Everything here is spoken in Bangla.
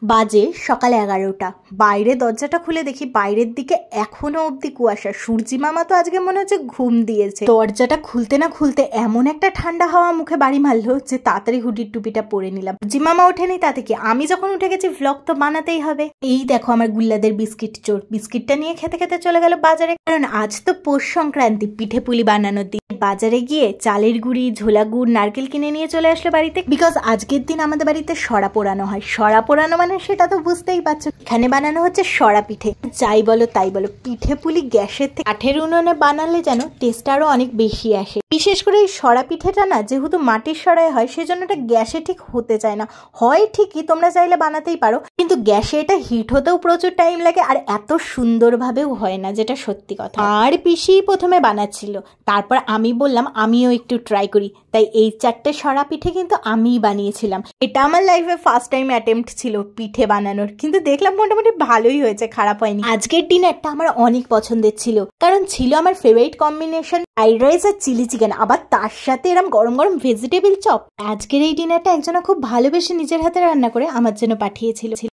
বাজে সকাল 11টা। বাইরে দরজাটা খুলে দেখি বাইরের দিকে এখনো অব্দি কুয়াশা। সূর্যি মামা তো আজকে মনে হচ্ছে ঘুম দিয়েছে। দরজাটা খুলতে না খুলতে এমন একটা ঠান্ডা হাওয়া মুখে বাড়ি মারলো যে তাড়াতাড়ি হুডির টুপিটা পরে নিলাম। সূর্যি মামা ওঠেনি তাতে কি, আমি যখন উঠে গেছি ভ্লগ তো বানাতেই হবে। এই দেখো আমার গুল্লাদের বিস্কিট চোর। বিস্কিটটা নিয়ে খেতে খেতে চলে গেল বাজারে, কারণ আজ তো পৌষ সংক্রান্তি, পিঠে পুলি বানানোর দিন। বাজারে গিয়ে চালের গুঁড়ি, ঝোলা গুড়, নারকেল কিনে নিয়ে চলে আসলো বাড়িতে। বিকজ আজকের দিন আমাদের বাড়িতে সরা পোড়ানো হয়। সরা পোড়ানো মানে সেটা তো বুঝতেই পারছো, এখানে বানানো হচ্ছে সরা পিঠে। যাই বলো তাই বলো, পিঠে পুলি গ্যাসের থেকে কাঠের উনুনে বানালে যেন টেস্ট আরো অনেক বেশি আসে। বিশেষ করে এই সরা পিঠেটা না যেহেতু মাটির সরাই হয়, সেজন্য এটা গ্যাসে ঠিক হতে চায় না। হয় ঠিকই, তোমরা চাইলে বানাতেই পারো, কিন্তু গ্যাসে এটা হিট হতেও প্রচুর টাইম লাগে আর এত সুন্দরভাবেও হয় না, যেটা সত্যি কথা। আর পিসি প্রথমে বানাচ্ছিল, তারপর আমি বললাম আমিও একটু ট্রাই করি, তাই এই 4টে সরা পিঠে কিন্তু আমিই বানিয়েছিলাম। এটা আমার লাইফে ফার্স্ট টাইম অ্যাটেম্প্ট ছিল পিঠে বানানোর, কিন্তু দেখলাম মোটামুটি ভালোই হয়েছে, খারাপ হয়নি। আজকের ডিনারটা আমার অনেক পছন্দের ছিল, কারণ ছিল আমার ফেভারিট কম্বিনেশন ফ্রাইড রাইস আর চিলি চিকেন, আবার তার সাথে এরম গরম গরম ভেজিটেবল চপ। আজকের এই ডিনারটা একজনা খুব ভালোবেসে নিজের হাতে রান্না করে আমার জন্য পাঠিয়েছিল।